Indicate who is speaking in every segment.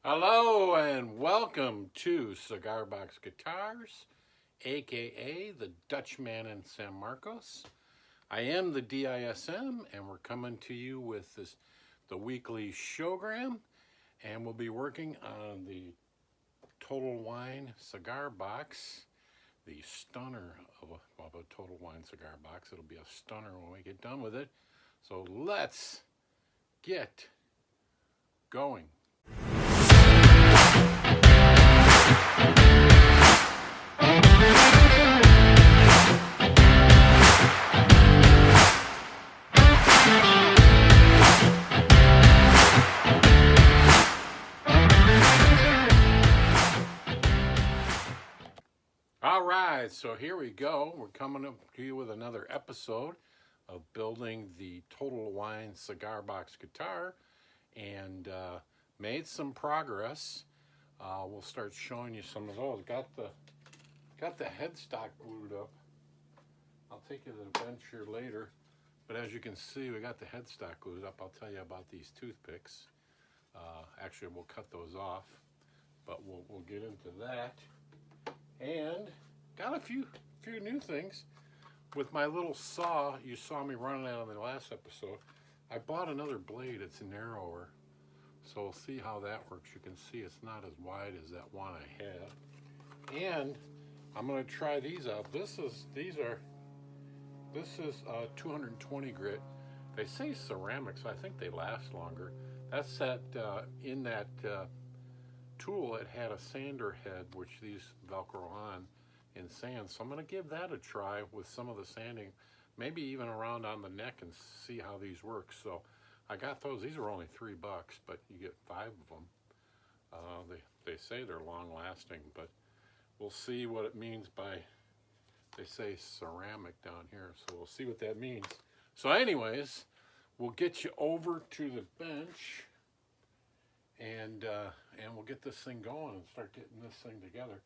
Speaker 1: Hello and welcome to Cigar Box Guitars, aka the Dutchman in San Marcos. I am the DISM, and we're coming to you with the weekly showgram, and we'll be working on the Total Wine cigar box, the stunner of a Total Wine cigar box. It'll be a stunner when we get done with it. So let's get going. All right, so here we go. We're coming up to you with another episode of building the Total Wine cigar box guitar, and made some progress. We'll start showing you some of those. Got the headstock glued up. I'll take you to the bench here later, but as you can see, we got the headstock glued up. I'll tell you about these toothpicks. Actually, we'll cut those off, but we'll get into that. And got a few new things. With my little saw, you saw me running out in the last episode. I bought another blade. It's narrower, so we'll see how that works. You can see it's not as wide as that one I had. And I'm going to try these out. This is 220 grit. They say ceramic, so I think they last longer. That's that in that tool, it had a sander head, which these Velcro on in sand. So I'm going to give that a try with some of the sanding, maybe even around on the neck, and see how these work. So I got those. These are only $3, but you get 5 of them. They say they're long lasting, but we'll see what it means by, they say ceramic down here. So we'll see what that means. So anyways, we'll get you over to the bench, and we'll get this thing going and start getting this thing together.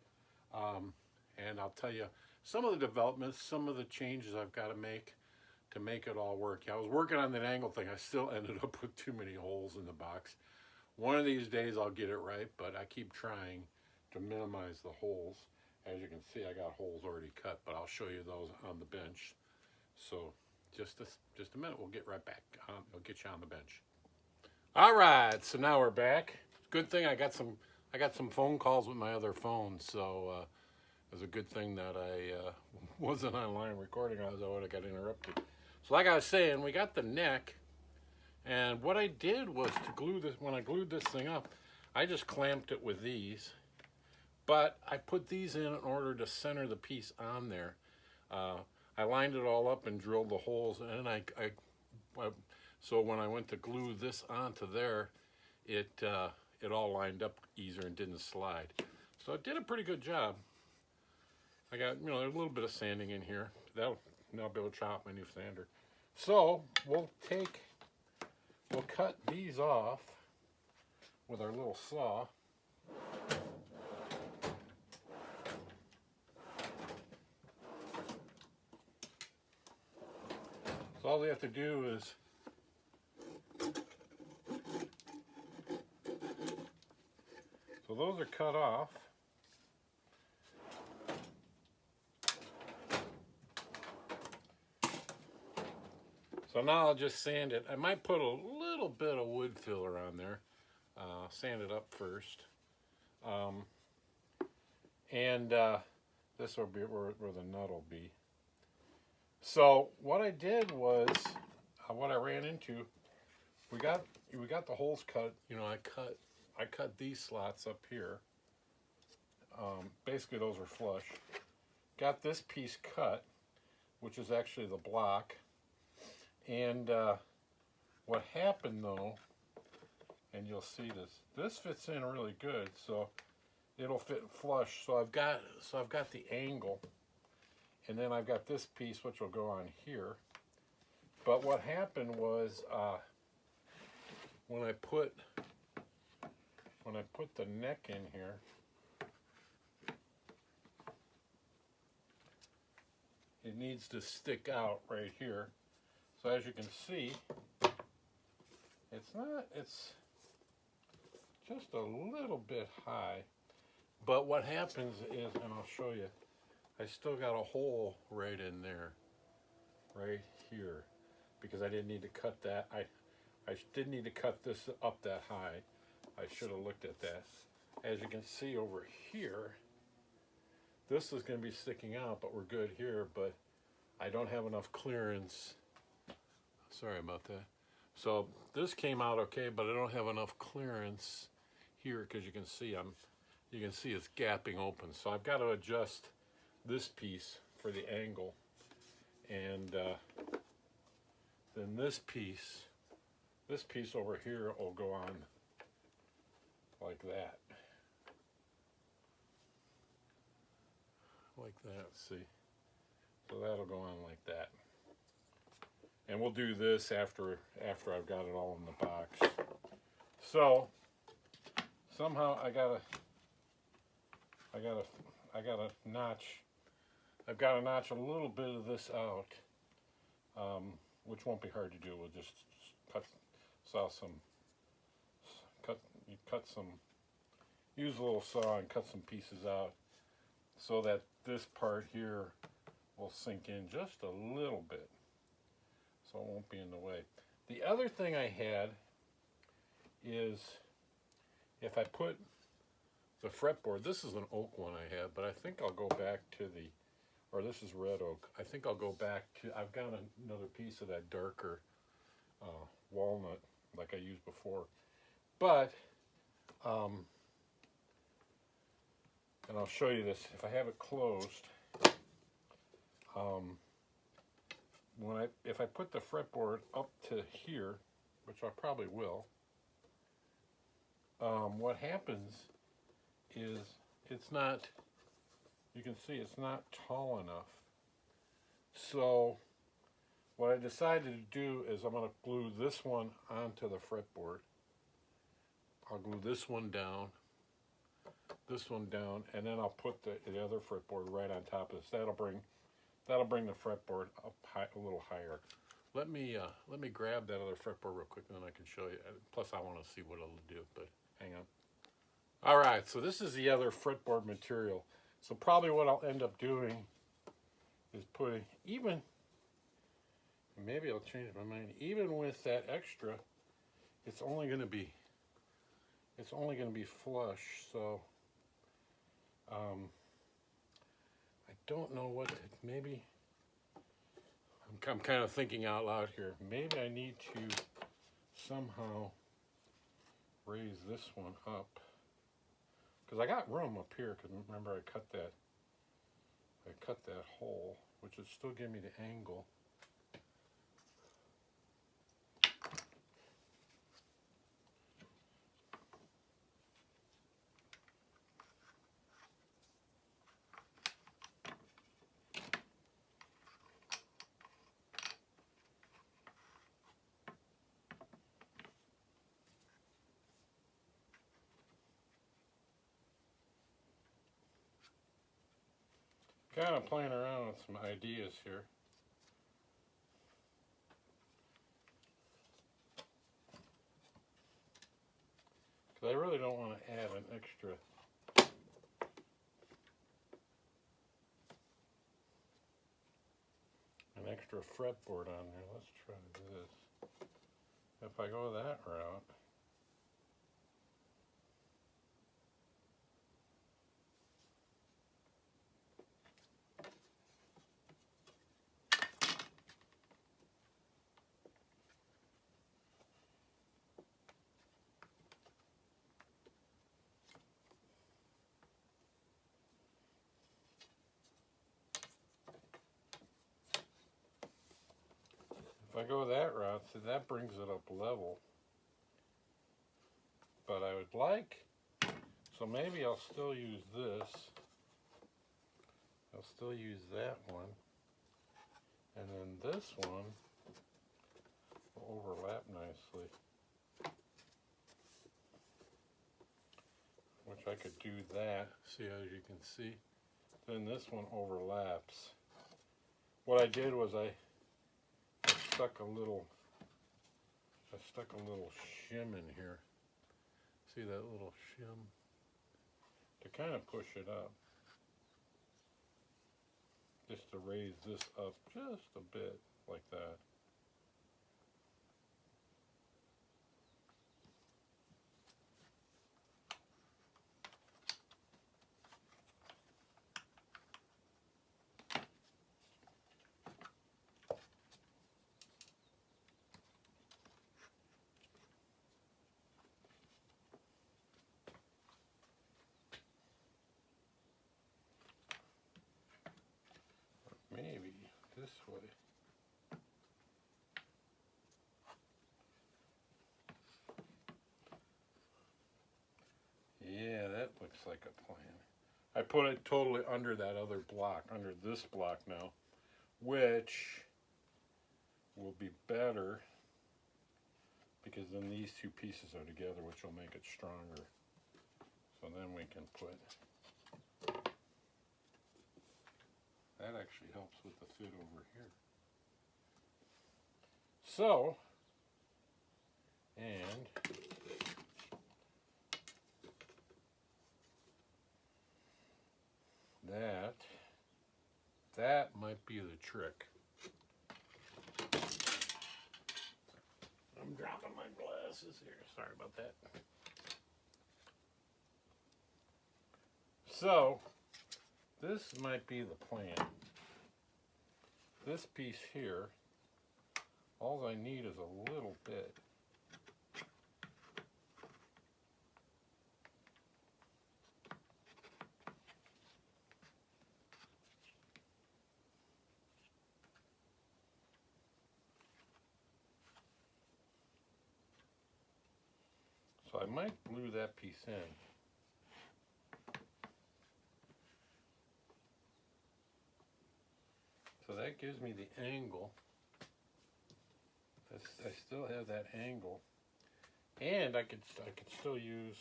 Speaker 1: And I'll tell you some of the developments, some of the changes I've got to make it all work. I was working on that angle thing. I still ended up with too many holes in the box. One of these days I'll get it right, but I keep trying to minimize the holes. As you can see, I got holes already cut, but I'll show you those on the bench. So just a minute, we'll get right back. I'll get you on the bench. All right, so now we're back. Good thing I got some phone calls with my other phone, so it was a good thing that I wasn't online recording, otherwise I would have got interrupted. So like I was saying, we got the neck, and what I did was to glue this. When I glued this thing up, I just clamped it with these, but I put these in order to center the piece on there. I lined it all up and drilled the holes, and so when I went to glue this onto there, it all lined up easier and didn't slide. So it did a pretty good job. I got, a little bit of sanding in here. Now I'll be able to chop my new sander. So we'll cut these off with our little saw. So all we have to do is so those are cut off. So now I'll just sand it. I might put a little bit of wood filler on there. Sand it up first. And this will be where the nut will be. So what I did was, what I ran into, we got the holes cut. I cut these slots up here. Basically those are flush. Got this piece cut, which is actually the block. And what happened though, and you'll see this fits in really good, so it'll fit flush. So I've got the angle, and then I've got this piece which will go on here. But what happened was when I put the neck in here, it needs to stick out right here. So as you can see, it's just a little bit high. But what happens is, and I'll show you, I still got a hole right in there, right here, because I didn't need to cut that. I didn't need to cut this up that high. I should have looked at that. As you can see over here, this is going to be sticking out, but we're good here, but I don't have enough clearance. Sorry about that. So this came out okay, but I don't have enough clearance here because you can see it's gapping open. So I've got to adjust this piece for the angle, and then this piece over here will go on like that. Like that, see? So that'll go on like that. And we'll do this after I've got it all in the box. So somehow I got a notch. I've got to notch a little bit of this out, which won't be hard to do. We'll just use a little saw and cut some pieces out so that this part here will sink in just a little bit, so it won't be in the way. The other thing I had is if I put the fretboard, this is an oak one I had, but I think I'll go back to or this is red oak. I think I'll go back to, I've got another piece of that darker walnut like I used before. But, and I'll show you this, if I have it closed, if I put the fretboard up to here, which I probably will, what happens is it's not, you can see it's not tall enough. So what I decided to do is I'm going to glue this one onto the fretboard. I'll glue this one down, and then I'll put the other fretboard right on top of this. That'll bring the fretboard up a little higher. Let me grab that other fretboard real quick, and then I can show you. Plus, I want to see what it'll do. But hang on. All right, so this is the other fretboard material. So probably what I'll end up doing is putting maybe I'll change my mind. Even with that extra, it's only going to be flush. So I don't know what maybe. I'm kind of thinking out loud here. Maybe I need to somehow raise this one up, because I got room up here. Because remember, I cut that hole, which would still give me the angle. Kind of playing around with some ideas here. Because I really don't want to add an extra fretboard on there. Let's try this. If I go that route, so that brings it up level. But I would like, so maybe I'll still use this. I'll still use that one. And then this one will overlap nicely. Which I could do that, see, as you can see. Then this one overlaps. What I did was I stuck a little shim in here. See that little shim? To kind of push it up. Just to raise this up just a bit, like that. Maybe this way. Yeah, that looks like a plan. I put it totally under that other block, under this block now, which will be better because then these two pieces are together, which will make it stronger. So then we can put, that actually helps with the fit over here. So, and that might be the trick. I'm dropping my glasses here. Sorry about that. So, this might be the plan. This piece here, all I need is a little bit. So I might glue that piece in. So that gives me the angle. I still have that angle. And I could still use,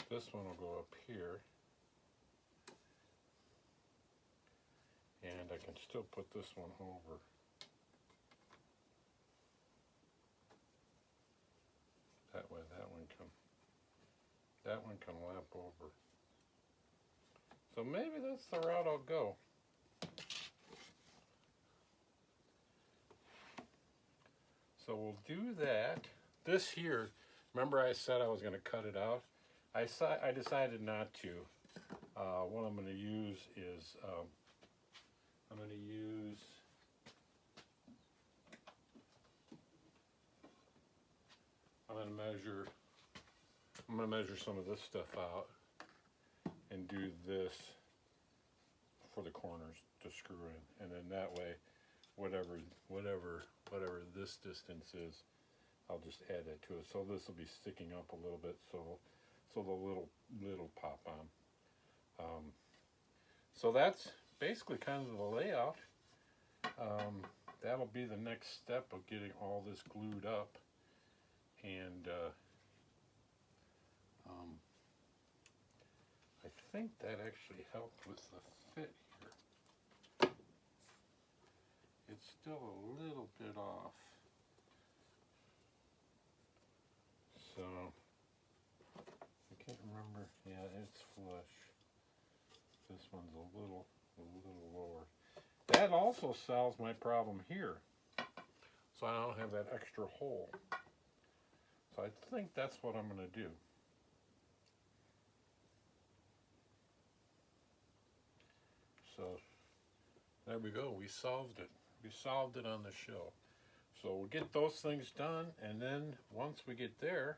Speaker 1: this one will go up here. And I can still put this one over. That way that one can lap over. So maybe that's the route I'll go. So we'll do that. This here, remember I said I was going to cut it out? I decided not to. What I'm going to use is, I'm going to measure some of this stuff out and do this for the corners to screw in, and then that way, whatever this distance is, I'll just add that to it. So this will be sticking up a little bit, so the little pop on. So that's basically kind of the layout. That'll be the next step of getting all this glued up, and I think that actually helped with the fit here. It's still a little bit off. So, I can't remember. Yeah, it's flush. This one's a little lower. That also solves my problem here. So I don't have that extra hole. So I think that's what I'm going to do. So there we go. We solved it. We solved it on the show. So we'll get those things done, and then once we get there,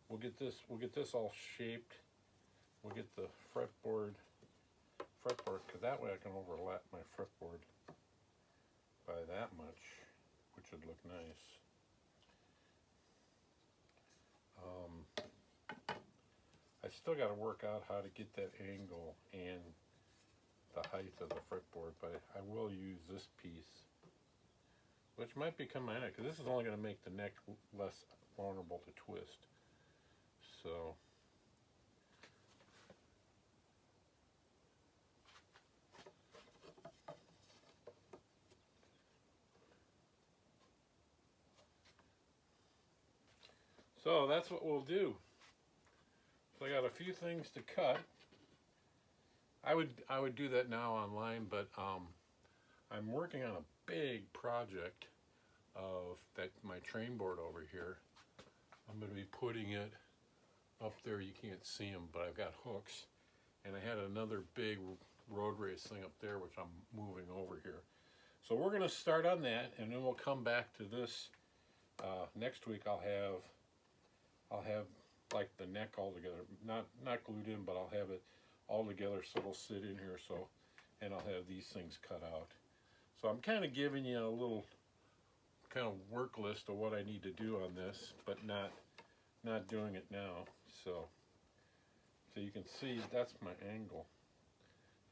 Speaker 1: we'll get this all shaped. We'll get the fretboard, because that way I can overlap my fretboard by that much, which would look nice. I still got to work out how to get that angle and the height of the fretboard, but I will use this piece, which might become my neck, because this is only going to make the neck less vulnerable to twist. So that's what we'll do. So I got a few things to cut. I would do that now online, but I'm working on a big project of that my train board over here. I'm going to be putting it up there. You can't see them, but I've got hooks, and I had another big road race thing up there, which I'm moving over here. So we're going to start on that, and then we'll come back to this next week. I'll have like the neck all together, not glued in, but I'll have it all together so it'll sit in here. So, and I'll have these things cut out. So I'm kind of giving you a little kind of work list of what I need to do on this, but not doing it now. So you can see that's my angle.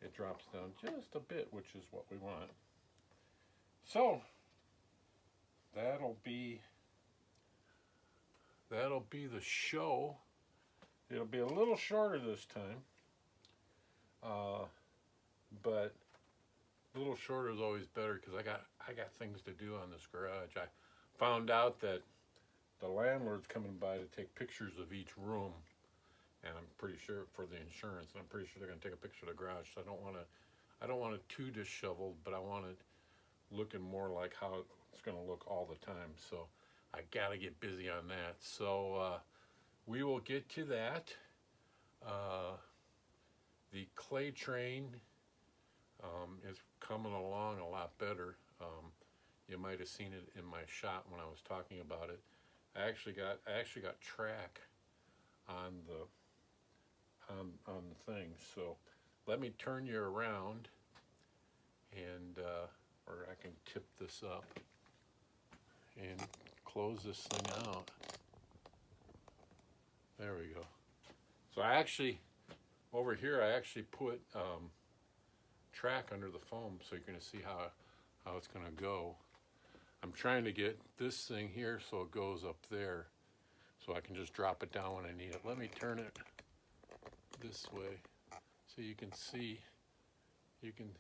Speaker 1: It drops down just a bit, which is what we want. So that'll be the show. It'll be a little shorter this time, but a little shorter is always better because I got things to do on this garage. I found out that the landlord's coming by to take pictures of each room, and I'm pretty sure for the insurance, and I'm pretty sure they're going to take a picture of the garage. So I don't want it too disheveled, but I want it looking more like how it's going to look all the time. So I got to get busy on that. So we will get to that. The clay train is coming along a lot better. You might have seen it in my shot when I was talking about it. I actually got track on the thing. So let me turn you around, and or I can tip this up and close this thing out. There we go. So I actually, over here, I actually put track under the foam, so you're going to see how it's going to go. I'm trying to get this thing here so it goes up there, so I can just drop it down when I need it. Let me turn it this way so you can see. You can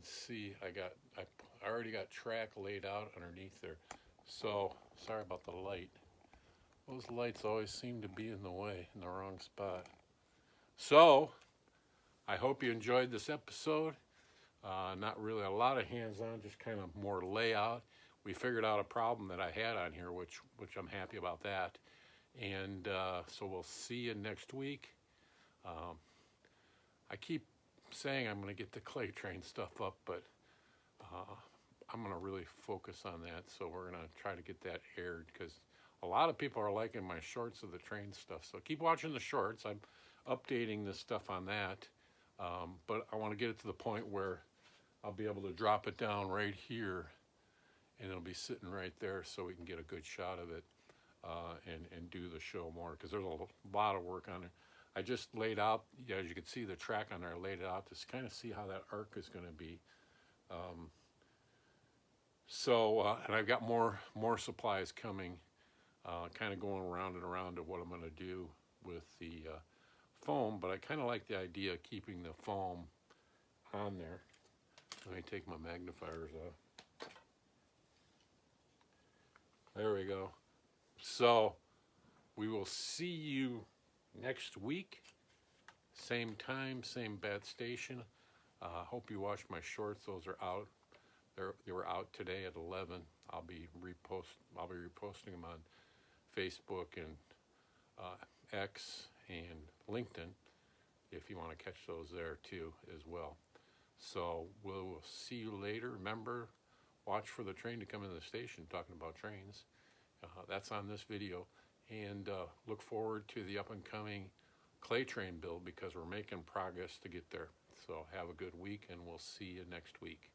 Speaker 1: see I already got track laid out underneath there. So sorry about the light. Those lights always seem to be in the way, in the wrong spot. So I hope you enjoyed this episode. Not really a lot of hands-on, just kind of more layout. We figured out a problem that I had on here, which I'm happy about that. And so we'll see you next week. I keep saying I'm going to get the clay train stuff up, but I'm going to really focus on that. So we're going to try to get that aired, because a lot of people are liking my shorts of the train stuff. So keep watching the shorts. I'm updating this stuff on that. But I want to get it to the point where I'll be able to drop it down right here, and it'll be sitting right there so we can get a good shot of it and do the show more, because there's a lot of work on it. I just laid out, as you can see the track on there, I laid it out to kind of see how that arc is going to be. And I've got more supplies coming, kind of going around and around to what I'm going to do with the foam, but I kind of like the idea of keeping the foam on there. Let me take my magnifiers off. There we go. So we will see you next week, same time, same bad station. Hope you watched my shorts. Those are out. They were out today at 11. I'll be reposting them on Facebook and X and LinkedIn if you want to catch those there too as well. So we'll see you later. Remember, watch for the train to come into the station, talking about trains. That's on this video. And look forward to the up and coming clay train build, because we're making progress to get there. So have a good week, and we'll see you next week.